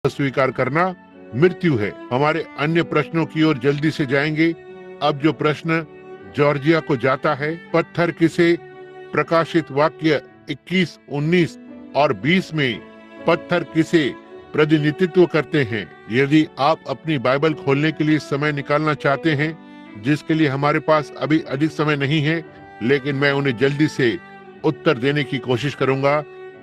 स्वीकार करना मृत्यु है। हमारे अन्य प्रश्नों की ओर जल्दी से जाएंगे। अब जो प्रश्न जॉर्जिया को जाता है, पत्थर किसे प्रकाशित वाक्य 21, 19 और 20 में पत्थर किसे प्रतिनिधित्व करते हैं? यदि आप अपनी बाइबल खोलने के लिए समय निकालना चाहते हैं, जिसके लिए हमारे पास अभी अधिक समय नहीं है, लेकिन मैं उन्हें जल्दी से उत्तर देने की कोशिश करूंगा।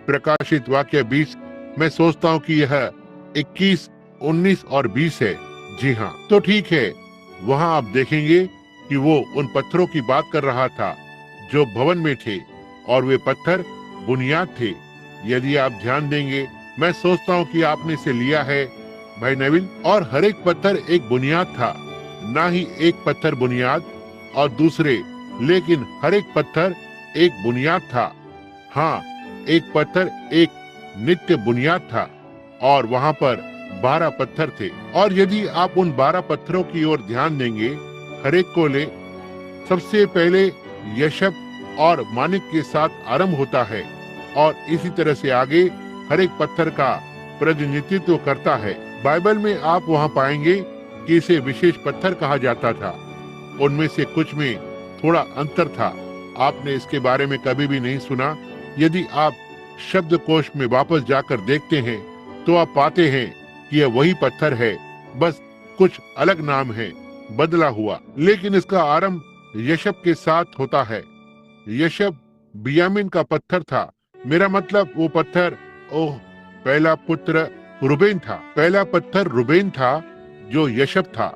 प्रकाशित वाक्य 20, मैं सोचता हूं कि यह 21, 19 और 20 है। जी हाँ, तो ठीक है। वहां आप देखेंगे कि वो उन पत्थरों की बात कर रहा था जो भवन में थे, और वे पत्थर बुनियाद थे। यदि आप ध्यान देंगे, मैं सोचता हूँ कि आपने इसे लिया है भाई नेविल, और हर एक पत्थर एक बुनियाद था, ना ही एक पत्थर बुनियाद और दूसरे, लेकिन हर एक पत्थर एक बुनियाद था। हाँ, एक पत्थर एक नित्य बुनियाद था, और वहां पर 12 पत्थर थे। और यदि आप उन 12 पत्थरों की ओर ध्यान देंगे, हर एक को ले, सबसे पहले यशब और मानिक के साथ आरंभ होता है, और इसी तरह से आगे हर एक पत्थर का प्रतिनिधित्व करता है। बाइबल में आप वहां पाएंगे कि इसे विशेष पत्थर कहा जाता था। उनमें से कुछ में थोड़ा अंतर था। आपने इसके बारे में कभी भी नहीं सुना। यदि आप शब्दकोश में वापस जाकर देखते हैं, तो आप पाते हैं कि यह वही पत्थर है, बस कुछ अलग नाम है, बदला हुआ। लेकिन इसका आरंभ यशब के साथ होता है। यशब बियामिन का पत्थर था। मेरा मतलब वो पत्थर, पहला पुत्र रुबेन था। पहला पत्थर रुबेन था जो यशब था।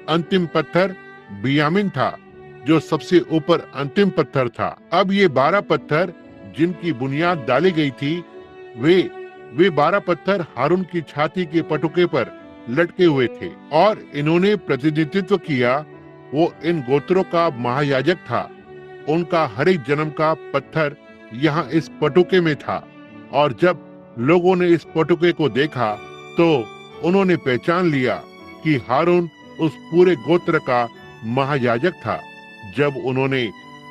अंतिम पत्थर बियामिन था जो सबसे ऊपर अंतिम पत्थर था। अब ये 12 पत्थर जिनकी बुनियाद डाली गई थी, वे 12 पत्थर हारून की छाती के पटुके पर लटके हुए थे, और इन्होंने प्रतिनिधित्व किया। वो इन गोत्रों का महायाजक था। उनका हर एक जन्म का पत्थर यहाँ इस पटुके में था, और जब लोगों ने इस पटुके को देखा तो उन्होंने पहचान लिया कि हारून उस पूरे गोत्र का महायाजक था। जब उन्होंने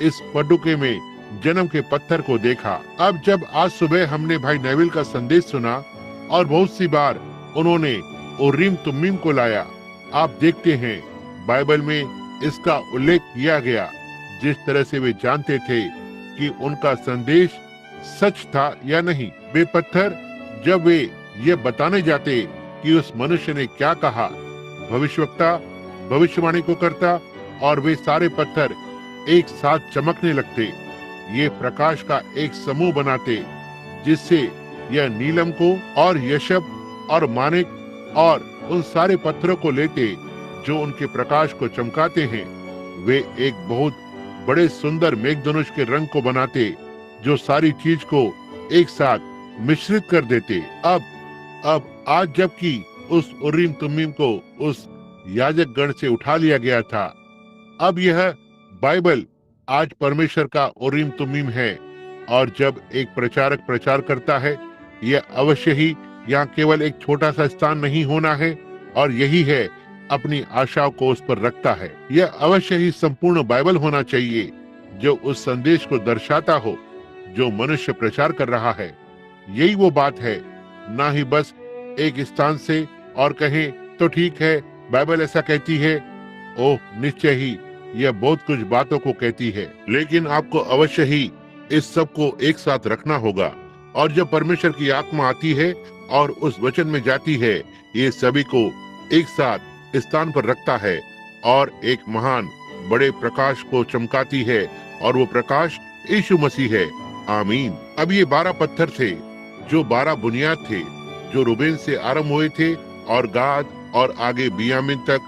इस पटुके में जन्म के पत्थर को देखा। अब जब आज सुबह हमने भाई नेविल का संदेश सुना, और बहुत सी बार उन्होंने उरीम तुमीम को लाया, आप देखते हैं बाइबल में इसका उल्लेख किया गया। जिस तरह से वे जानते थे कि उनका संदेश सच था या नहीं। वे पत्थर, जब वे ये बताने जाते कि उस मनुष्य ने क्या कहा, भविष्यवक्ता भविष्यवाणी को करता, और वे सारे पत्थर एक साथ चमकने लगते। ये प्रकाश का एक समूह बनाते, जिससे यह नीलम को और यशब और मानिक और उन सारे पत्थरों को लेते जो उनके प्रकाश को चमकाते हैं। वे एक बहुत बड़े सुंदर मेघधनुष के रंग को बनाते, जो सारी चीज को एक साथ मिश्रित कर देते। अब आज जबकि उस उरीम तुमीम को उस याजक गण से उठा लिया गया था, अब यह बाइबल आज परमेश्वर का उरीम तुमीम है। और जब एक प्रचारक प्रचार करता है, यह अवश्य ही यहाँ केवल एक छोटा सा स्थान नहीं होना है, और यही है अपनी आशाओं को उस पर रखता है। यह अवश्य ही संपूर्ण बाइबल होना चाहिए, जो उस संदेश को दर्शाता हो जो मनुष्य प्रचार कर रहा है। यही वो बात है, ना ही बस एक स्थान से और कहें तो ठीक है, बाइबल ऐसा कहती है। ओह, निश्चय ही यह बहुत कुछ बातों को कहती है, लेकिन आपको अवश्य ही इस सब को एक साथ रखना होगा। और जब परमेश्वर की आत्मा आती है और उस वचन में जाती है, ये सभी को एक साथ स्थान पर रखता है और एक महान बड़े प्रकाश को चमकाती है, और वो प्रकाश यीशु मसीह है। आमीन। अब ये 12 पत्थर थे जो 12 बुनियाद थे, जो रूबेन से आरंभ हुए थे, और गाद और आगे बियामिन तक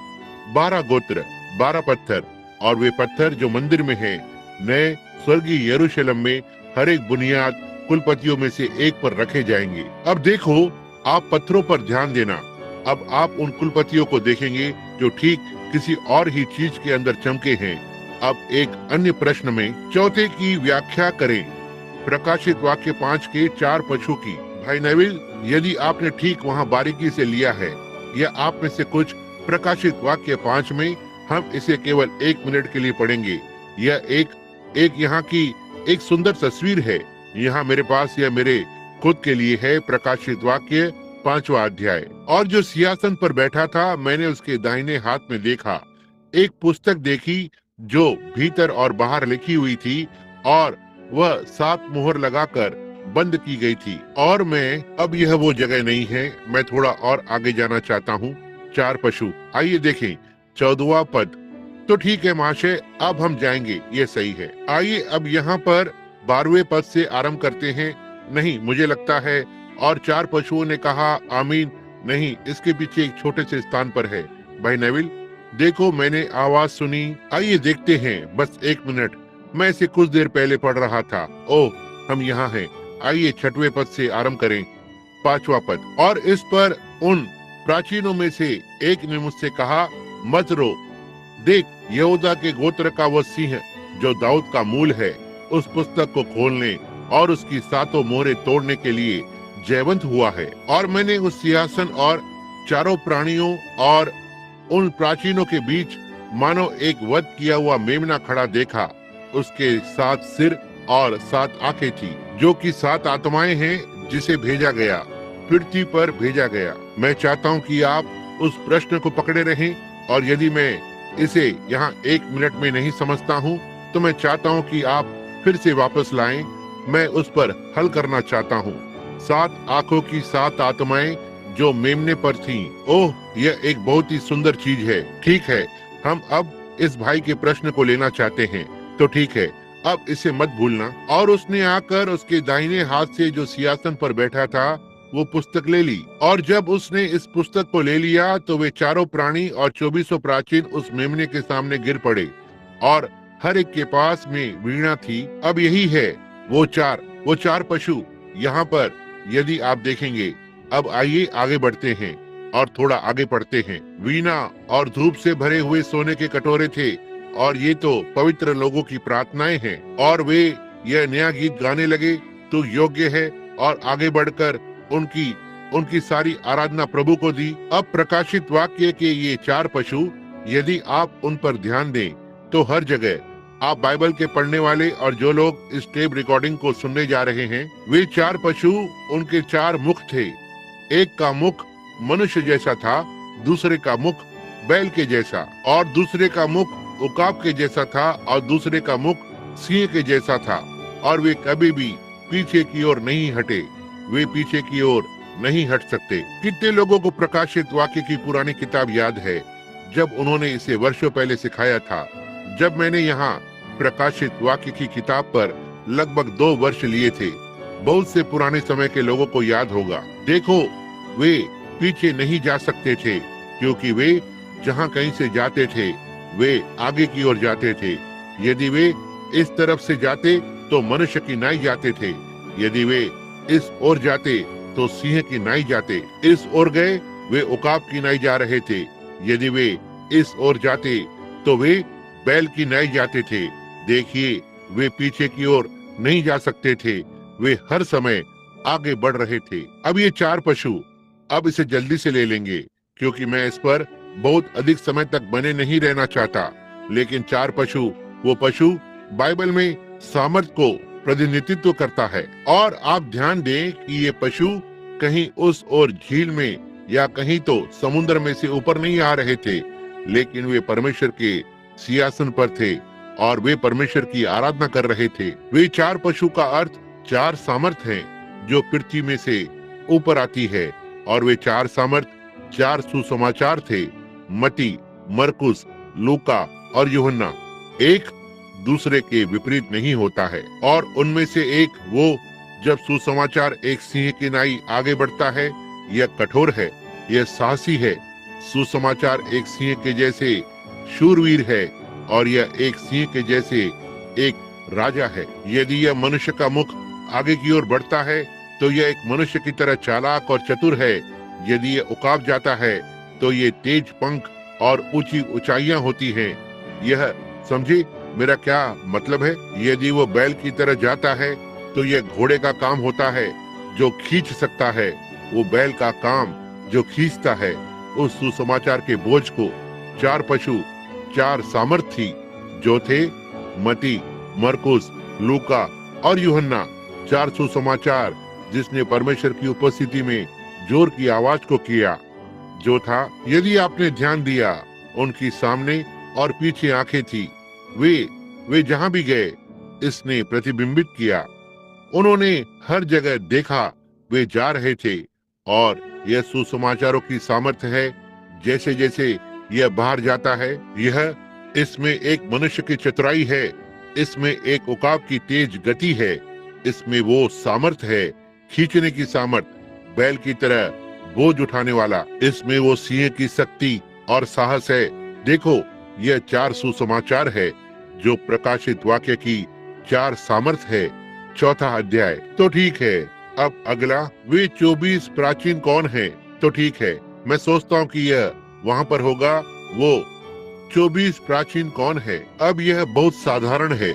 12 गोत्र, 12 पत्थर। और वे पत्थर जो मंदिर में हैं, नए स्वर्गीय यरूशलेम में हर एक बुनियाद कुलपतियों में से एक पर रखे जाएंगे। अब देखो, आप पत्थरों पर ध्यान देना। अब आप उन कुलपतियों को देखेंगे जो ठीक किसी और ही चीज के अंदर चमके हैं। अब एक अन्य प्रश्न में चौथे की व्याख्या करें, प्रकाशित वाक्य 5 के 4 पशु की। भाई नेविल, यदि आपने ठीक वहाँ बारीकी से लिया है, या आप में से कुछ प्रकाशित वाक्य 5 में, हम इसे केवल 1 मिनट के लिए पढ़ेंगे। यह एक यहाँ की एक सुंदर तस्वीर है। यहाँ मेरे पास यह मेरे खुद के लिए है। प्रकाशित वाक्य 5वां अध्याय। और जो सिंहासन पर बैठा था, मैंने उसके दाहिने हाथ में देखा एक पुस्तक देखी जो भीतर और बाहर लिखी हुई थी, और वह 7 मुहर लगाकर बंद की गई थी। और अब यह वो जगह नहीं है, मैं थोड़ा और आगे जाना चाहता हूँ। 4 पशु, आइए देखें 14वां पद। तो ठीक है महाशय, अब हम जाएंगे, ये सही है। आइए अब यहाँ पर 12वें पद से आरंभ करते हैं। नहीं, मुझे लगता है। और 4 पशुओं ने कहा, आमीन। नहीं, इसके पीछे एक छोटे से स्थान पर है। भाई नेविल, देखो, मैंने आवाज सुनी। आइए देखते हैं, बस 1 मिनट, मैं इसे कुछ देर पहले पढ़ रहा था। ओह, हम यहाँ हैं। आइए 6वें पद से आरंभ करें। 5वां पद। और इस पर उन प्राचीनों में से एक ने मुझसे कहा, मत रो, देख, यहूदा के गोत्र का वह सिंह जो दाऊद का मूल है, उस पुस्तक को खोलने और उसकी 7 मोहरें तोड़ने के लिए जयवंत हुआ है। और मैंने उस सिंहासन और चारों प्राणियों और उन प्राचीनों के बीच मानो एक वध किया हुआ मेमना खड़ा देखा। उसके 7 सिर और 7 आंखें थी, जो कि 7 आत्माएं हैं जिसे भेजा गया, पृथ्वी पर भेजा गया। मैं चाहता हूँ कि आप उस प्रश्न को पकड़े रहें, और यदि मैं इसे यहाँ 1 मिनट में नहीं समझता हूँ, तो मैं चाहता हूँ कि आप फिर से वापस लाएं। मैं उस पर हल करना चाहता हूँ। 7 आंखों की 7 आत्माएं जो मेमने पर थीं। ओह, यह एक बहुत ही सुंदर चीज है। ठीक है, हम अब इस भाई के प्रश्न को लेना चाहते हैं। तो ठीक है, अब इसे मत भूलना। और उसने आकर उसके दाहिने हाथ से जो सिंहासन पर बैठा था, वो पुस्तक ले ली। और जब उसने इस पुस्तक को ले लिया, तो वे चारों प्राणी और 24 प्राचीन उस मेमने के सामने गिर पड़े, और हर एक के पास में वीणा थी। अब यही है वो चार पशु यहाँ पर, यदि आप देखेंगे। अब आइए आगे बढ़ते हैं और थोड़ा आगे पढ़ते हैं। वीणा और धूप से भरे हुए सोने के कटोरे थे, और ये तो पवित्र लोगों की प्रार्थनाएं हैं। और वे यह नया गीत गाने लगे, तू योग्य है, और आगे बढ़कर उनकी सारी आराधना प्रभु को दी। अब प्रकाशित वाक्य के ये 4 पशु, यदि आप उन पर ध्यान दें, तो हर जगह आप बाइबल के पढ़ने वाले और जो लोग इस टेप रिकॉर्डिंग को सुनने जा रहे हैं, वे 4 पशु, उनके 4 मुख थे। एक का मुख मनुष्य जैसा था, दूसरे का मुख बैल के जैसा, और दूसरे का मुख उकाब के जैसा था, और दूसरे का मुख सिंह के जैसा था। और वे कभी भी पीछे की ओर नहीं हटे। वे पीछे की ओर नहीं हट सकते। कितने लोगों को प्रकाशित वाक्य की पुरानी किताब याद है, जब उन्होंने इसे वर्षों पहले सिखाया था। जब मैंने यहाँ प्रकाशित वाक्य की किताब पर लगभग 2 वर्ष लिए थे। बहुत से पुराने समय के लोगों को याद होगा। देखो, वे पीछे नहीं जा सकते थे, क्योंकि वे जहाँ कहीं से जाते थे, वे आगे की ओर जाते थे। यदि वे इस तरफ से जाते, तो मनुष्य की नाई जाते थे। यदि वे इस ओर जाते, तो सिंह की नाई जाते। इस ओर गए, वे उकाब की नाई जा रहे थे। यदि वे इस ओर जाते, तो वे बैल की नाई जाते थे। देखिए, वे पीछे की ओर नहीं जा सकते थे। वे हर समय आगे बढ़ रहे थे। अब ये 4 पशु, अब इसे जल्दी से ले लेंगे, क्योंकि मैं इस पर बहुत अधिक समय तक बने नहीं रहना चाहता। लेकिन 4 पशु, वो पशु बाइबल में सामर्थ को प्रतिनिधित्व करता है। और आप ध्यान दें कि ये पशु कहीं उस ओर झील में या कहीं तो समुद्र में से ऊपर नहीं आ रहे थे, लेकिन वे परमेश्वर के सिंहासन पर थे, और वे परमेश्वर की आराधना कर रहे थे। वे 4 पशु का अर्थ 4 सामर्थ हैं, जो पृथ्वी में से ऊपर आती है। और वे 4 सामर्थ 4 सुसमाचार थे। मती, मरकुस, लूका और यूहन्ना एक दूसरे के विपरीत नहीं होता है। और उनमें से एक वो जब सुसमाचार एक सिंह की नाई आगे बढ़ता है, यह कठोर है, यह साहसी है। सुसमाचार एक सिंह के जैसे शूरवीर है, और यह एक सिंह के जैसे एक राजा है। यदि यह मनुष्य का मुख आगे की ओर बढ़ता है, तो यह एक मनुष्य की तरह चालाक और चतुर है। यदि यह उकाब जाता है, तो ये तेज पंख और ऊंची ऊंचाइयां होती हैं। यह समझे मेरा क्या मतलब है? यदि वो बैल की तरह जाता है, तो यह घोड़े का काम होता है जो खींच सकता है। वो बैल का काम जो खींचता है उस सुसमाचार के बोझ को। 4 पशु 4 सामर्थ थी, जो थे मती, मरकुस, लूका और यूहन्ना। 4 सुसमाचार जिसने परमेश्वर की उपस्थिति में जोर की आवाज को किया, जो था, यदि आपने ध्यान दिया, उनकी सामने और पीछे आंखें थी। वे जहां भी गए, इसने प्रतिबिंबित किया। उन्होंने हर जगह देखा, वे जा रहे थे। और यह सुसमाचारों की सामर्थ्य है। जैसे जैसे यह बाहर जाता है, इसमें एक मनुष्य की चतुराई है, इसमें एक उकाब की तेज गति है, इसमें वो सामर्थ्य है, खींचने की सामर्थ्य, बैल की तरह बोझ उठाने वाला, इसमें वो सिंह की शक्ति और साहस है। देखो, यह 4 सुसमाचार है, जो प्रकाशित वाक्य की 4 सामर्थ्य है। 4था अध्याय। तो ठीक है, अब अगला, वे 24 प्राचीन कौन है? तो ठीक है, मैं सोचता हूँ कि यह वहाँ पर होगा, वो 24 प्राचीन कौन है? अब यह बहुत साधारण है।